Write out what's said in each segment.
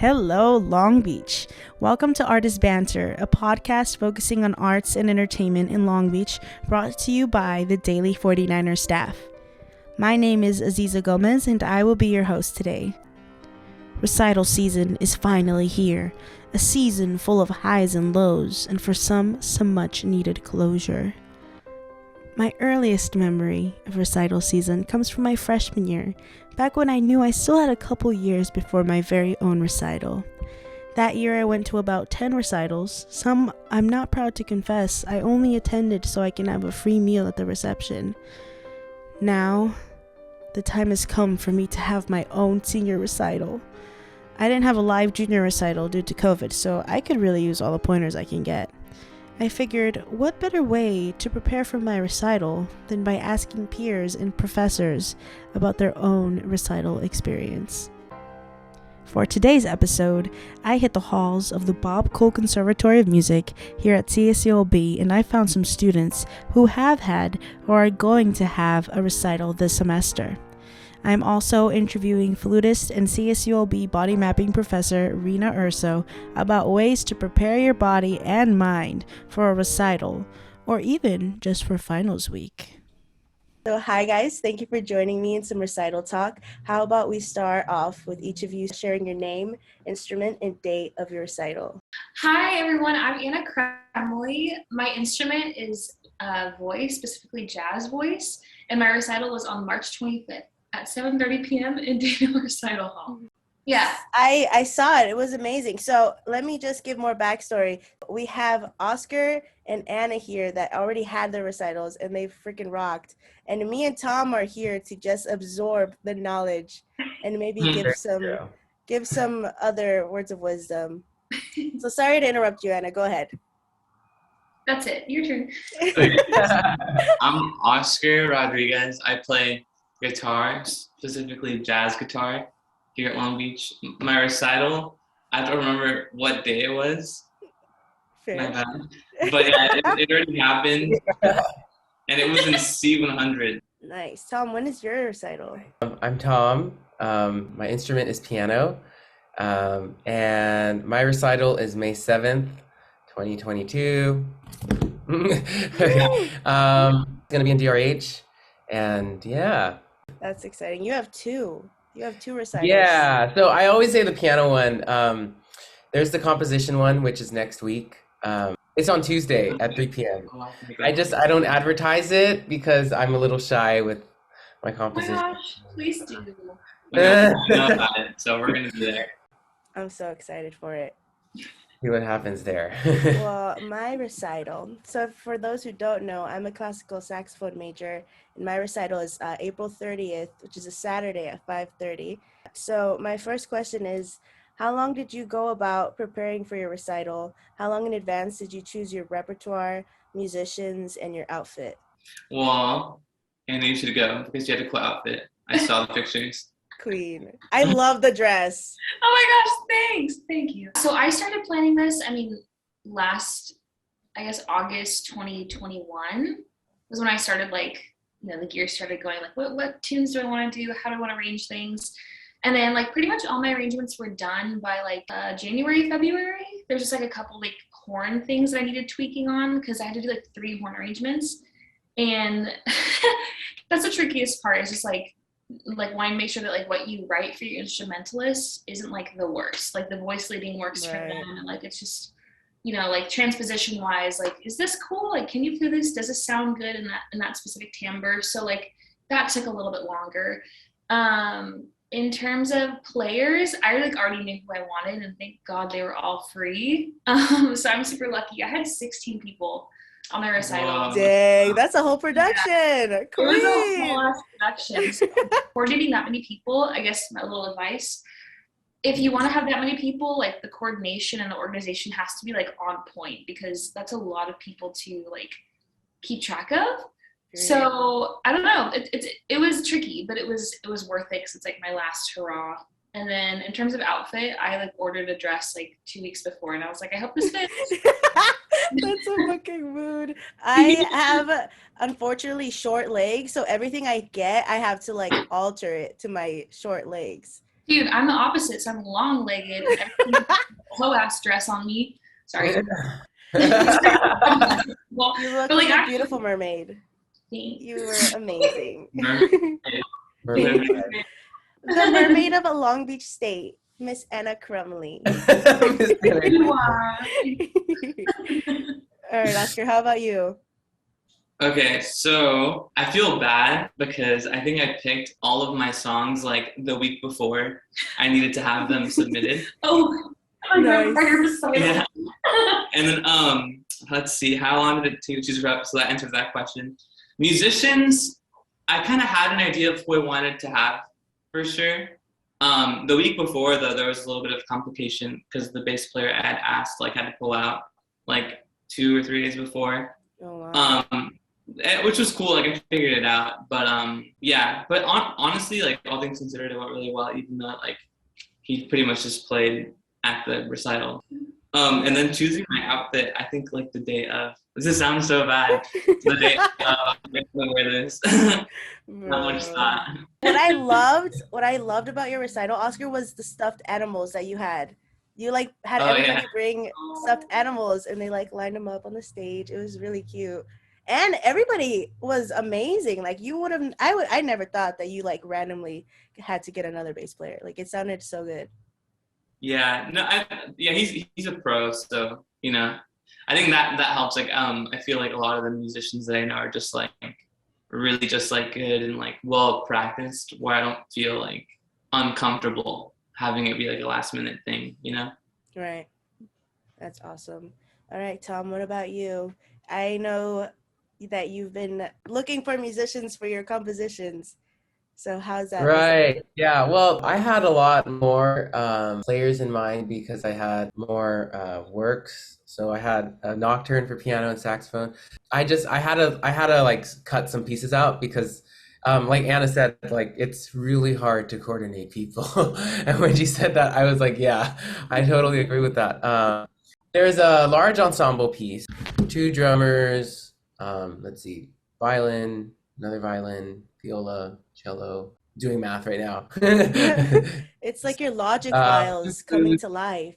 Hello, Long Beach. Welcome to Artist Banter, a podcast focusing on arts and entertainment in Long Beach, brought to you by the Daily 49er staff. My name is Aziza Gomez, and I will be your host today. Recital season is finally here, a season full of highs and lows, and for some much needed closure. My earliest memory of recital season comes from my freshman year, back when I knew I still had a couple years before my very own recital. That year I went to about 10 recitals. Some I'm not proud to confess I only attended so I can have a free meal at the reception. Now, the time has come for me to have my own senior recital. I didn't have a live junior recital due to COVID, so I could really use all the pointers I can get. I figured, what better way to prepare for my recital than by asking peers and professors about their own recital experience. For today's episode, I hit the halls of the Bob Cole Conservatory of Music here at CSULB, and I found some students who have had or are going to have a recital this semester. I'm also interviewing flutist and CSULB body mapping professor Rena Urso about ways to prepare your body and mind for a recital, or even just for finals week. So hi guys, thank you for joining me in some recital talk. How about we start off with each of you sharing your name, instrument, and date of your recital. Hi everyone, I'm Anna Crumley. My instrument is voice, specifically jazz voice, and my recital was on March 25th. At 7:30 p.m. in Daniel Recital Hall. Yeah. I saw it. It was amazing. So let me just give more backstory. We have Oscar and Anna here that already had their recitals, and they freaking rocked. And me and Tom are here to just absorb the knowledge and maybe give some other words of wisdom. So sorry to interrupt you, Anna. Go ahead. That's it. Your turn. I'm Oscar Rodriguez. I play guitar, specifically jazz guitar, here at Long Beach. My recital, I don't remember what day it was. Fair. My bad. But yeah, it already happened. And it was in C100. Nice. Tom, when is your recital? I'm Tom. My instrument is piano. And my recital is May 7th, 2022. It's going to be in DRH. And yeah. That's exciting. You have two recitals. Yeah. So I always say the piano one. There's the composition one, which is next week. It's on Tuesday at 3 p.m. I don't advertise it because I'm a little shy with my composition. Oh my gosh, please do. We know about it, so we're going to be there. I'm so excited for it. See what happens there. Well, my recital. So for those who don't know, I'm a classical saxophone major, and my recital is April 30th, which is a Saturday at 5:30. So my first question is, how long did you go about preparing for your recital? How long in advance did you choose your repertoire, musicians, and your outfit? Well, Anna, you should go because you had a cool outfit. I saw the pictures. Queen. I love the dress. Oh my gosh, thanks. Thank you. So I started planning this, last, August 2021 was when I started, the gears started going, what tunes do I want to do? How do I want to arrange things? And then, pretty much all my arrangements were done by, January, February. There's just, a couple, horn things that I needed tweaking on because I had to do, 3 horn arrangements. And that's the trickiest part is just, wanting to make sure that what you write for your instrumentalist isn't the worst. The voice leading works for them, and it's just transposition wise, is this cool? Can you play this? Does it sound good in that specific timbre? So that took a little bit longer. In terms of players, I already knew who I wanted, and thank God they were all free. So I'm super lucky. I had 16 people on my recital. Wow. Dang, that's a whole production. Yeah. It was a whole ass production. So coordinating that many people, I guess my little advice, if you want to have that many people, the coordination and the organization has to be on point because that's a lot of people to keep track of. So I don't know. It was tricky, but it was worth it because it's my last hurrah. And then in terms of outfit, I ordered a dress 2 weeks before, and I was I hope this fits. That's a fucking mood. I have unfortunately short legs, so everything I get, I have to alter it to my short legs. Dude, I'm the opposite. So I'm long-legged. Everything has a whole ass dress on me. Sorry. Well, You look but like like a actually, beautiful mermaid. thanks. You were amazing. Mermaid. The mermaid of a Long Beach state, Miss Anna Crumley. You are. All right, Oscar, how about you? Okay, so I feel bad because I think I picked all of my songs like the week before I needed to have them submitted. Oh, Nice. Yeah. And then let's see, how long did it take to choose rep? So that answers that question. Musicians, I kind of had an idea of who I wanted to have for sure. The week before though, there was a little bit of complication because the bass player I had asked had to pull out like 2 or 3 days before. Oh, wow. Which was cool, like I figured it out. But yeah, but honestly, like all things considered, it went really well, even though like he pretty much just played at the recital. And then choosing my outfit, I think like the day of. This sounds so bad. The day of, I'm gonna wear this. How much thought. What I loved about your recital, Oscar, was the stuffed animals that you had. You like had everybody bring stuffed animals, and they like lined them up on the stage. It was really cute, and everybody was amazing. Like you would have, I never thought that you like randomly had to get another bass player. Like it sounded so good. Yeah, no, he's a pro, so you know, I think that helps. Like, I feel like a lot of the musicians that I know are just like really just like good and like well practiced, where I don't feel like uncomfortable having it be like a last minute thing, you know? Right. That's awesome. All right, Tom, what about you? I know that you've been looking for musicians for your compositions. So how's that? Right. Yeah. Well, I had a lot more players in mind because I had more works. So I had a nocturne for piano and saxophone. I had to like cut some pieces out because like Anna said, like it's really hard to coordinate people. And when she said that, I was like, yeah, I totally agree with that. There's a large ensemble piece, 2 drummers, let's see, violin, another violin, viola, cello. Doing math right now. It's like your logic files coming to life.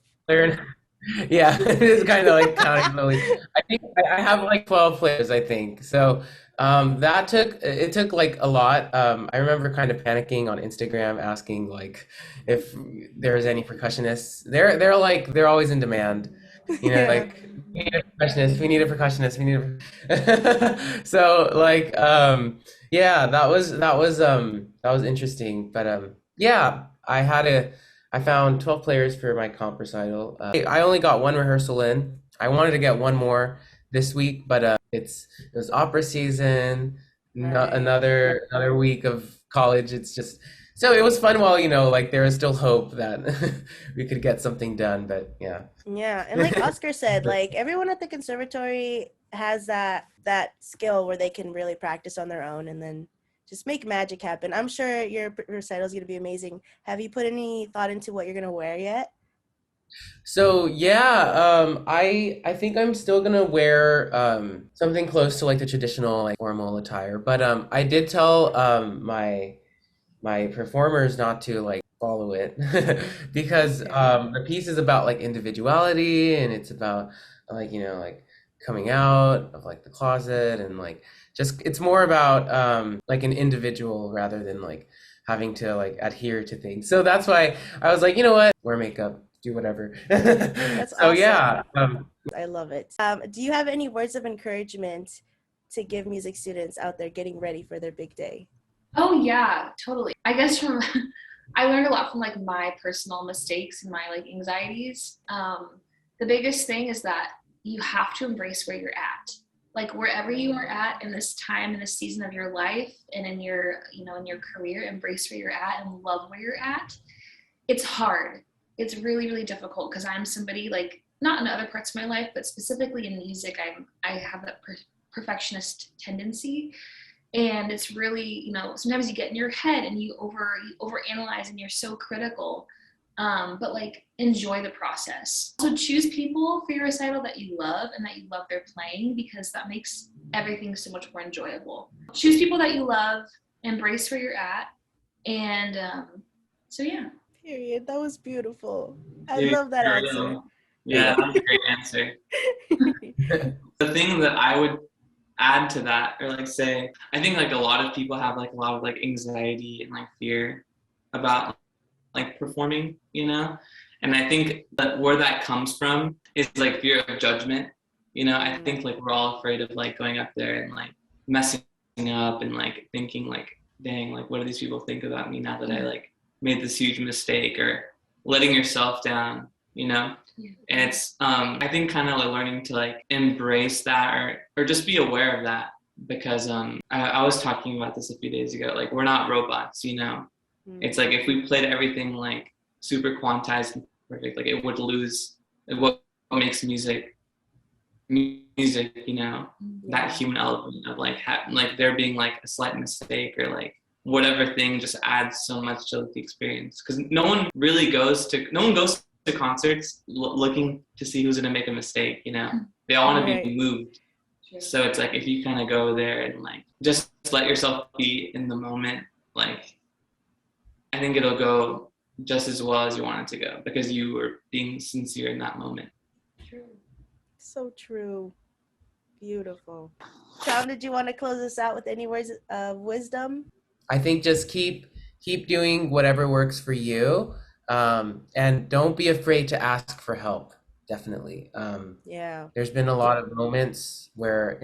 Yeah, it is kind of like counting slowly. I think I have like 12 players, I think. So it took like a lot. I remember kind of panicking on Instagram asking like if there's any percussionists. They're always in demand. You know, Yeah. like we need a percussionist, we need a percussionist, we need a so like yeah, that was interesting. But yeah, I found 12 players for my comp recital. I only got 1 rehearsal in. I wanted to get 1 more this week, but it was opera season, Right. another week of college. It's just so it was fun while, you know, like there is still hope that we could get something done, but yeah. Yeah, and like Oscar said, like everyone at the conservatory has that skill where they can really practice on their own and then just make magic happen. I'm sure your recital is going to be amazing. Have you put any thought into what you're going to wear yet? So yeah, I think I'm still gonna wear something close to like the traditional like formal attire, but I did tell my performers not to like follow it because the piece is about like individuality and it's about like, you know, like coming out of like the closet and like just it's more about like an individual rather than like having to like adhere to things. So that's why I was like, you know what, wear makeup, do whatever. That's So awesome. yeah, I love it. Do you have any words of encouragement to give music students out there getting ready for their big day? Oh yeah, totally. I guess I learned a lot from like my personal mistakes and my like anxieties. The biggest thing is that you have to embrace where you're at. Like wherever you are at in this time, in this season of your life and in your, you know, in your career, embrace where you're at and love where you're at. It's hard. It's really, really difficult because I'm somebody like, not in other parts of my life, but specifically in music, I have that perfectionist tendency. And it's really, you know, sometimes you get in your head and you overanalyze and you're so critical. But like enjoy the process. So choose people for your recital that you love and that you love their playing because that makes everything so much more enjoyable. Choose people that you love, embrace where you're at, and so yeah. Period. That was beautiful. I You love that sure answer. do. Yeah, that was a great answer. The thing that I would add to that, or like say, I think like a lot of people have like a lot of like anxiety and like fear about like performing, you know? And I think that where that comes from is like fear of judgment. You know, I think like we're all afraid of like going up there and like messing up and like thinking like, dang, like what do these people think about me now that I like made this huge mistake, or letting yourself down, you know? And it's I think kind of like learning to like embrace that, or just be aware of that, because I was talking about this a few days ago. Like we're not robots, you know. It's like if we played everything like super quantized and perfect, like it would lose what makes music, you know, that human element of like like there being like a slight mistake, or like whatever thing just adds so much to the experience. Because no one goes to concerts looking to see who's gonna make a mistake, you know. They all want to be moved. So it's like if you kind of go there and like just let yourself be in the moment, like I think it'll go just as well as you want it to go, because you were being sincere in that moment. True. So true. Beautiful. Tom, did you want to close us out with any words of wisdom? I think just keep doing whatever works for you, and don't be afraid to ask for help. Definitely. There's been a lot of moments where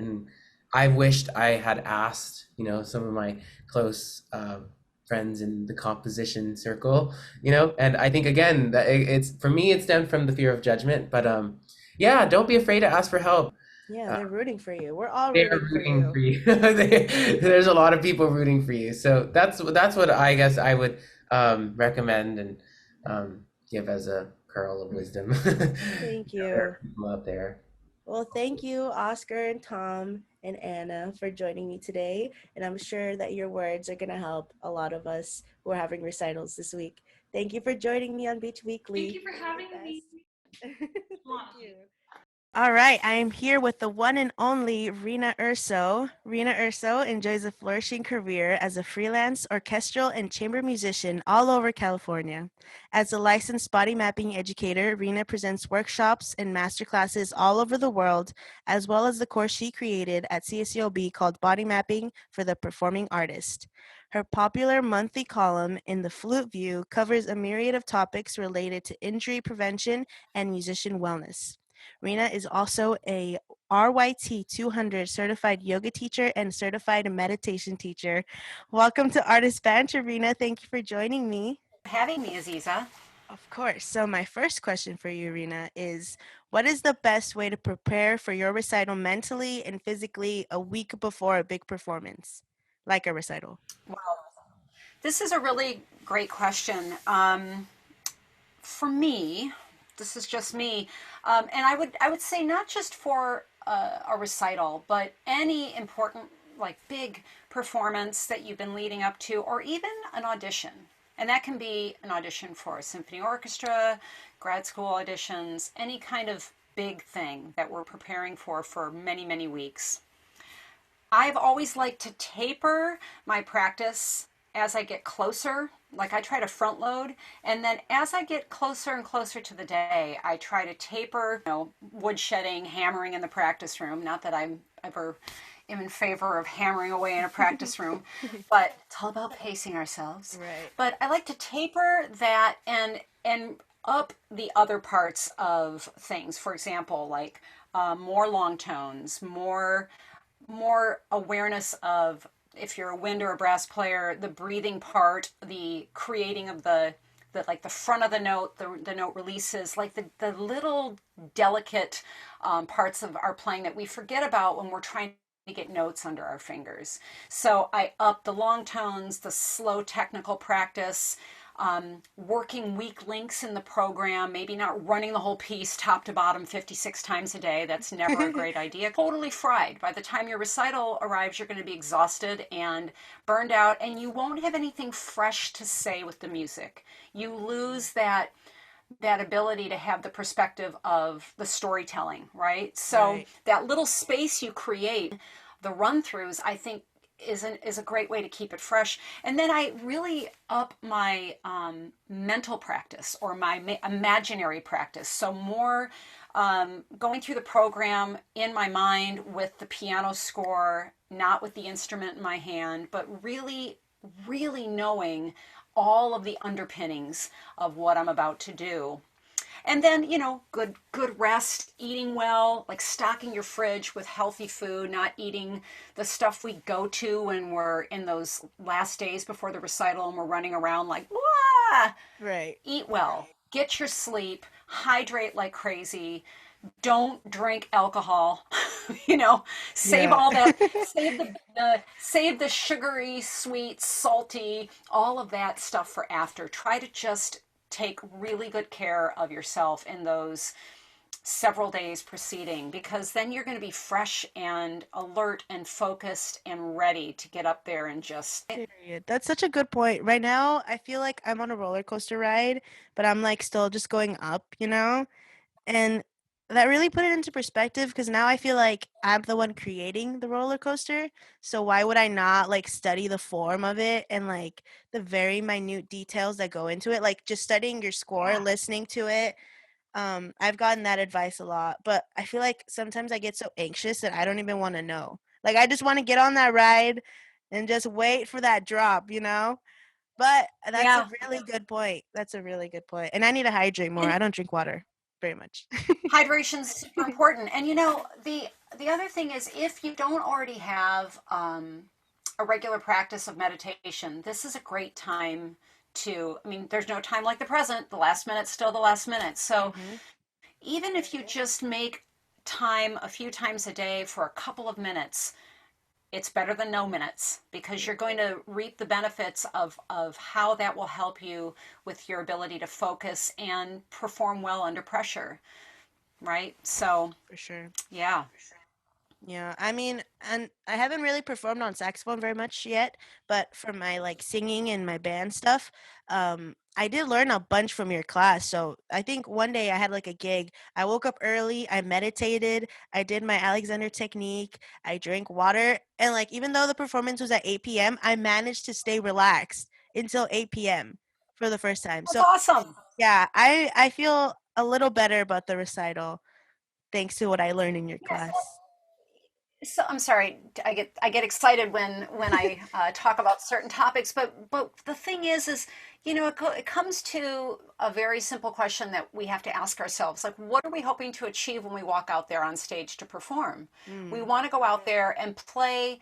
I wished I had asked, you know, some of my close friends in the composition circle, you know, and I think again that it's, for me, it stemmed from the fear of judgment. But yeah, don't be afraid to ask for help. Yeah, they're rooting for you. We're all They're rooting for you. There's a lot of people rooting for you. So that's what I guess I would recommend and give as a curl of wisdom. Thank you. People out there. Well, thank you, Oscar and Tom and Anna, for joining me today. And I'm sure that your words are going to help a lot of us who are having recitals this week. Thank you for joining me on Beach Weekly. Thank you for having me. Thank you. All right, I am here with the one and only Rena Urso. Rena Urso enjoys a flourishing career as a freelance orchestral and chamber musician all over California. As a licensed body mapping educator, Rena presents workshops and masterclasses all over the world, as well as the course she created at CSULB called Body Mapping for the Performing Artist. Her popular monthly column in the Flute View covers a myriad of topics related to injury prevention and musician wellness. Rena is also a RYT 200 certified yoga teacher and certified meditation teacher. Welcome to Artist Banter, Rena. Thank you for joining me. Having me, Aziza. Of course. So my first question for you, Rena, is what is the best way to prepare for your recital mentally and physically a week before a big performance, like a recital? Wow, this is a really great question. For me, this is just me, and I would say not just for a recital, but any important, like big performance that you've been leading up to, or even an audition. And that can be an audition for a symphony orchestra, grad school auditions, any kind of big thing that we're preparing for many, many weeks. I've always liked to taper my practice as I get closer. Like I try to front load, and then as I get closer and closer to the day, I try to taper, you know, woodshedding, hammering in the practice room. Not that I'm ever am in favor of hammering away in a practice room, but it's all about pacing ourselves. Right. But I like to taper that and up the other parts of things. For example, like more long tones, more awareness of, if you're a wind or a brass player, the breathing part, the creating of the like the front of the note, the note releases, like the little delicate parts of our playing that we forget about when we're trying to get notes under our fingers. So I up the long tones, the slow technical practice, working weak links in the program, maybe not running the whole piece top to bottom 56 times a day. That's never a great idea. Totally fried. By the time your recital arrives, you're going to be exhausted and burned out, and you won't have anything fresh to say with the music. You lose that ability to have the perspective of the storytelling, right? So that little space you create, the run-throughs, I think is a great way to keep it fresh. And then I really up my mental practice or my imaginary practice. So more going through the program in my mind with the piano score, not with the instrument in my hand, but really, really knowing all of the underpinnings of what I'm about to do. And then, good rest, eating well, like stocking your fridge with healthy food, not eating the stuff we go to when we're in those last days before the recital and we're running around like, wah! Right. Eat well, get your sleep, hydrate like crazy. Don't drink alcohol. Save Yeah. all that. Save the sugary, sweet, salty, all of that stuff for after. Try to just take really good care of yourself in those several days preceding, because then you're going to be fresh and alert and focused and ready to get up there and just. Period. That's such a good point. Right now, I feel like I'm on a roller coaster ride, but I'm like still just going up, And that really put it into perspective because now I feel like I'm the one creating the roller coaster. So why would I not like study the form of it and like the very minute details that go into it? Like just studying your score, listening to it. I've gotten that advice a lot, but I feel like sometimes I get so anxious that I don't even want to know. Like I just want to get on that ride and just wait for that drop. But that's a Yeah. really good point. That's a really good point. And I need to hydrate more. And I don't drink water very much. hydration's super important. And the other thing is, if you don't already have a regular practice of meditation, this is a great time to. I mean, there's no time like the present. The last minute's still the last minute. So even if you just make time a few times a day for a couple of minutes, it's better than no minutes, because you're going to reap the benefits of how that will help you with your ability to focus and perform well under pressure. Right? So, For sure. yeah. Yeah, I mean, and I haven't really performed on saxophone very much yet, but for my like singing and my band stuff, I did learn a bunch from your class. So I think one day I had like a gig. I woke up early, I meditated, I did my Alexander technique, I drank water, and like even though the performance was at 8 p.m., I managed to stay relaxed until 8 p.m. for the first time. That's So awesome. yeah, I feel a little better about the recital thanks to what I learned in your Yes. class. So I'm sorry, I get excited when I talk about certain topics, but the thing is it comes to a very simple question that we have to ask ourselves, like, what are we hoping to achieve when we walk out there on stage to perform? We want to go out there and play,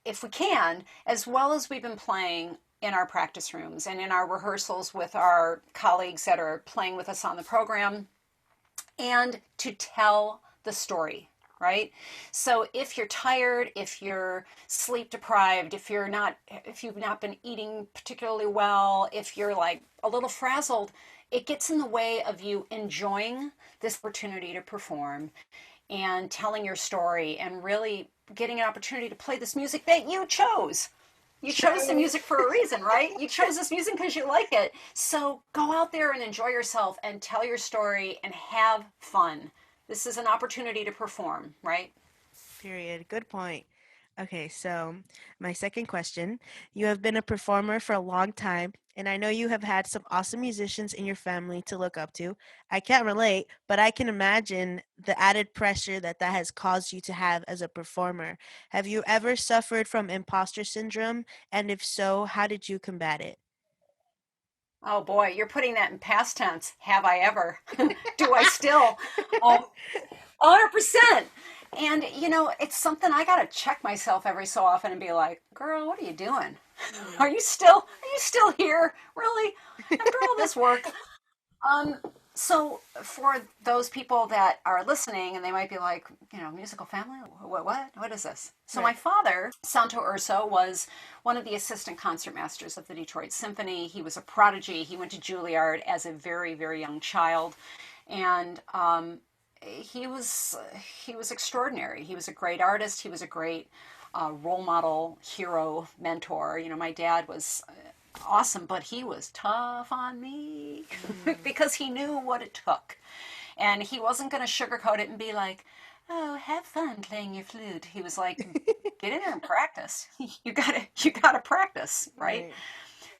if we can, as well as we've been playing in our practice rooms and in our rehearsals with our colleagues that are playing with us on the program, and to tell the story, right? So if you're tired, if you're sleep deprived, if you've not been eating particularly well, if you're like a little frazzled, it gets in the way of you enjoying this opportunity to perform and telling your story and really getting an opportunity to play this music that you chose. You chose the music for a reason, right? You chose this music because you like it. So go out there and enjoy yourself and tell your story and have fun. This is an opportunity to perform, right? Period. Good point. Okay, so my second question. You have been a performer for a long time, and I know you have had some awesome musicians in your family to look up to. I can't relate, but I can imagine the added pressure that has caused you to have as a performer. Have you ever suffered from imposter syndrome? And if so, how did you combat it? Oh boy, you're putting that in past tense. Have I ever? Do I still? 100%. And it's something I gotta check myself every so often and be like, girl, what are you doing? Are you still here? Really? After all this work? Um, so for those people that are listening and they might be like, musical family, what is this? So my Right. father, Santo Urso, was one of the assistant concertmasters of the Detroit Symphony. He was a prodigy. He went to Juilliard as a very, very young child. And he was extraordinary. He was a great artist. He was a great role model, hero, mentor. My dad was awesome, but he was tough on me because he knew what it took. And he wasn't going to sugarcoat it and be like, oh, have fun playing your flute. He was like, get in there and practice. You gotta practice, right?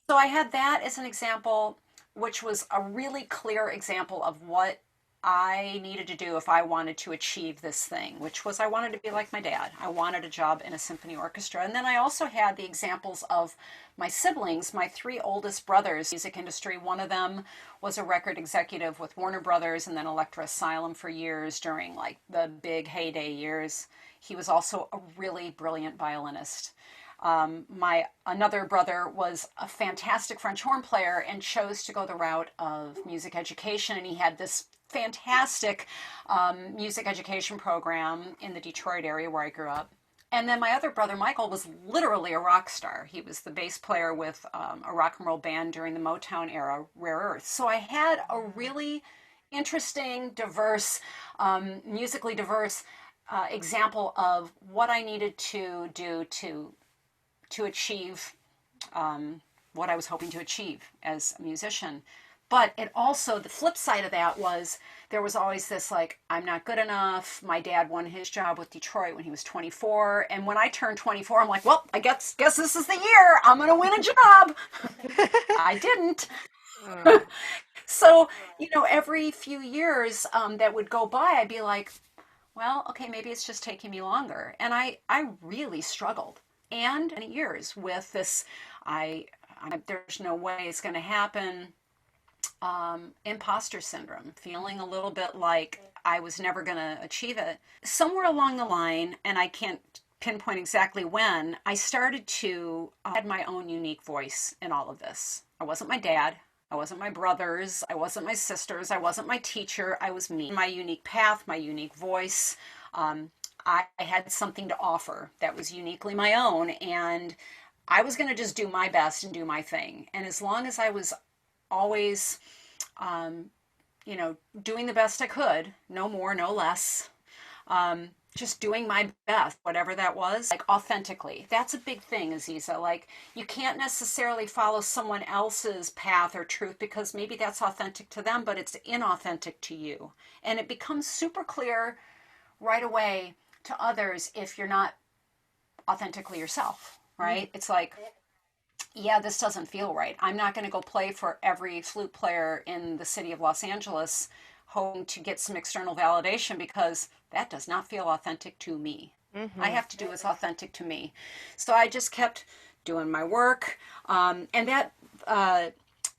So I had that as an example, which was a really clear example of what I needed to do if I wanted to achieve this thing, which was I wanted to be like my dad. I wanted a job in a symphony orchestra. And then I also had the examples of my siblings, my three oldest brothers, music industry. One of them was a record executive with Warner Brothers and then Elektra Asylum for years during like the big heyday years. He was also a really brilliant violinist. My another brother was a fantastic French horn player and chose to go the route of music education, and he had this fantastic music education program in the Detroit area where I grew up. And then my other brother, Michael, was literally a rock star. He was the bass player with a rock and roll band during the Motown era, Rare Earth. So I had a really interesting, diverse, musically diverse example of what I needed to do to achieve what I was hoping to achieve as a musician. But it also, the flip side of that was there was always this like, I'm not good enough. My dad won his job with Detroit when he was 24. And when I turned 24, I'm like, well, I guess this is the year. I'm going to win a job. I didn't. So, every few years that would go by, I'd be like, well, okay, maybe it's just taking me longer. And I really struggled. And many years with this, there's no way it's going to happen. Imposter syndrome, feeling a little bit like I was never going to achieve it. Somewhere along the line, and I can't pinpoint exactly when, I started to had my own unique voice in all of this. I wasn't my dad. I wasn't my brothers. I wasn't my sisters. I wasn't my teacher. I was me. My unique path, my unique voice. I had something to offer that was uniquely my own, and I was going to just do my best and do my thing. And as long as I was always, doing the best I could, no more, no less, just doing my best, whatever that was, like authentically. That's a big thing, Aziza. Like, you can't necessarily follow someone else's path or truth because maybe that's authentic to them, but it's inauthentic to you. And it becomes super clear right away to others if you're not authentically yourself, right? It's like, yeah, this doesn't feel right. I'm not going to go play for every flute player in the city of Los Angeles hoping to get some external validation because that does not feel authentic to me. I have to do what's authentic to me. So I just kept doing my work. And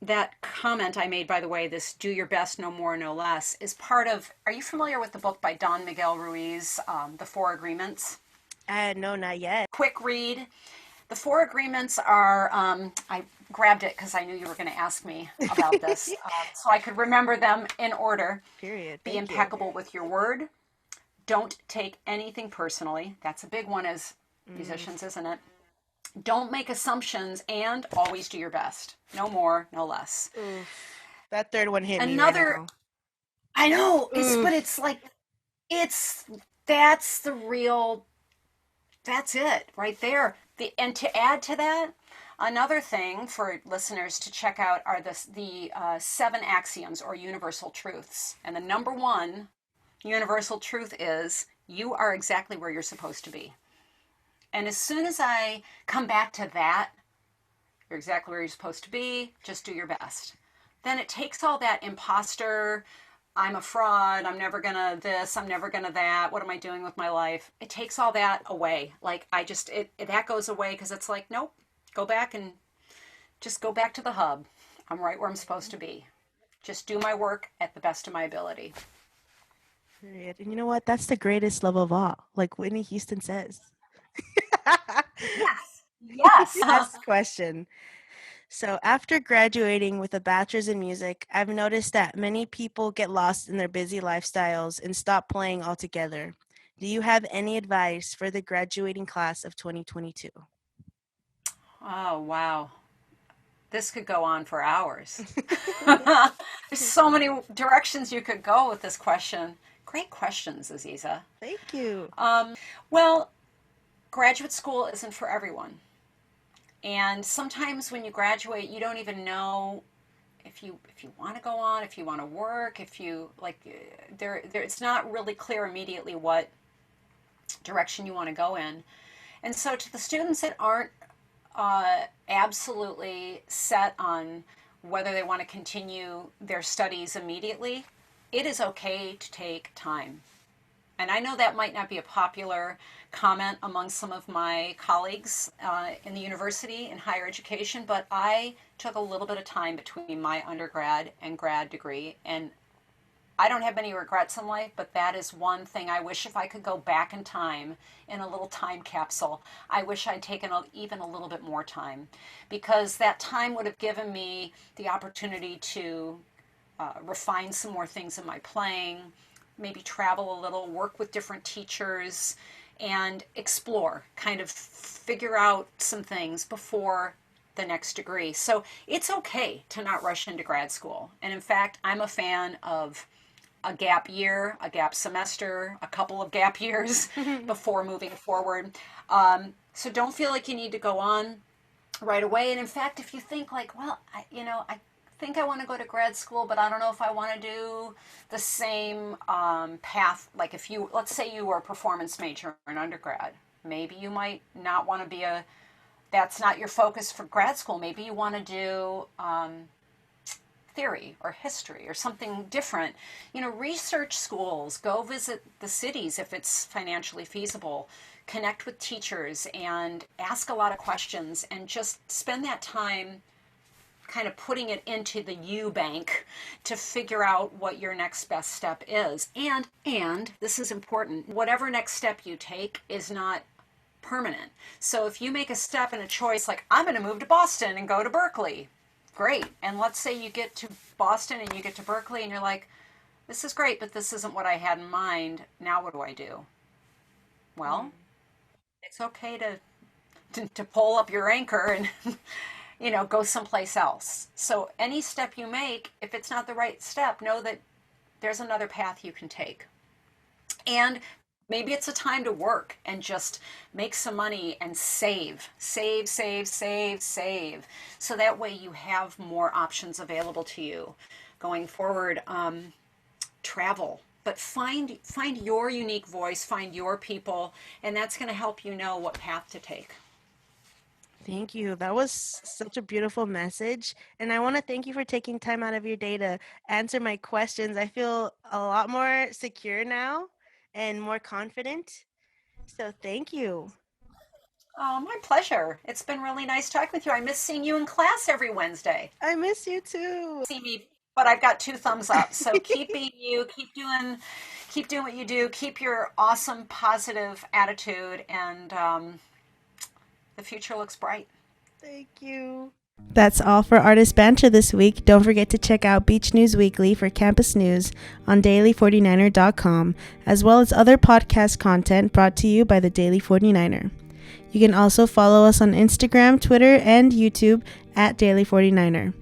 that comment I made, by the way, this do your best, no more, no less, is part of, are you familiar with the book by Don Miguel Ruiz, The Four Agreements? No, not yet. Quick read. The Four Agreements are, I grabbed it because I knew you were going to ask me about this, so I could remember them in order. Period. Be impeccable with your word. Don't take anything personally. That's a big one as musicians, isn't it? Don't make assumptions, and always do your best. No more, no less. That third one hit me Another, right now. I know, but it's like, that's the real, that's it right there. And to add to that, another thing for listeners to check out are the 7 axioms or universal truths. And the number one universal truth is you are exactly where you're supposed to be. And as soon as I come back to that, you're exactly where you're supposed to be, just do your best. Then it takes all that imposter, I'm a fraud, I'm never gonna this, I'm never gonna that, what am I doing with my life? It takes all that away. Like that goes away because it's like, nope, go back and just go back to the hub. I'm right where I'm supposed to be. Just do my work at the best of my ability. Period. And you know what? That's the greatest love of all. Like Whitney Houston says. Yes. Last question. So after graduating with a bachelor's in music, I've noticed that many people get lost in their busy lifestyles and stop playing altogether. Do you have any advice for the graduating class of 2022? Oh, wow. This could go on for hours. There's so many directions you could go with this question. Great questions, Aziza. Thank you. Well, graduate school isn't for everyone. And sometimes when you graduate, you don't even know if you want to go on, if you want to work, if you like, it's not really clear immediately what direction you want to go in. And so to the students that aren't absolutely set on whether they want to continue their studies immediately, it is okay to take time. And I know that might not be a popular comment among some of my colleagues in the university in higher education, but I took a little bit of time between my undergrad and grad degree, and I don't have many regrets in life, but that is one thing I wish, if I could go back in time in a little time capsule, I wish I'd taken even a little bit more time, because that time would have given me the opportunity to refine some more things in my playing, maybe travel a little, work with different teachers, and explore, kind of figure out some things before the next degree. So it's okay to not rush into grad school. And in fact, I'm a fan of a gap year, a gap semester, a couple of gap years before moving forward. So don't feel like you need to go on right away. And in fact, if you think like, well, I think I want to go to grad school, but I don't know if I want to do the same path. Like if you, let's say you were a performance major in undergrad, maybe you might not want to be that's not your focus for grad school. Maybe you want to do theory or history or something different. Research schools, go visit the cities if it's financially feasible, connect with teachers and ask a lot of questions, and just spend that time kind of putting it into the U bank to figure out what your next best step is. And this is important, whatever next step you take is not permanent. So if you make a step and a choice like, I'm going to move to Boston and go to Berkeley, great. And let's say you get to Boston and you get to Berkeley and you're like, this is great, but this isn't what I had in mind. Now what do I do? Well, it's okay to pull up your anchor and go someplace else. So any step you make, if it's not the right step, know that there's another path you can take. And maybe it's a time to work and just make some money and save. So that way you have more options available to you going forward. Travel, but find your unique voice, find your people, and that's going to help you know what path to take. Thank you. That was such a beautiful message. And I want to thank you for taking time out of your day to answer my questions. I feel a lot more secure now and more confident. So thank you. Oh, my pleasure. It's been really nice talking with you. I miss seeing you in class every Wednesday. I miss you too. See me, but I've got 2 thumbs up. So keep being you, keep doing what you do, keep your awesome, positive attitude, and the future looks bright. Thank you. That's all for Artist Banter this week. Don't forget to check out Beach News Weekly for campus news on daily49er.com, as well as other podcast content brought to you by the Daily 49er. You can also follow us on Instagram, Twitter, and YouTube at Daily 49er.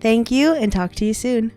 Thank you, and talk to you soon.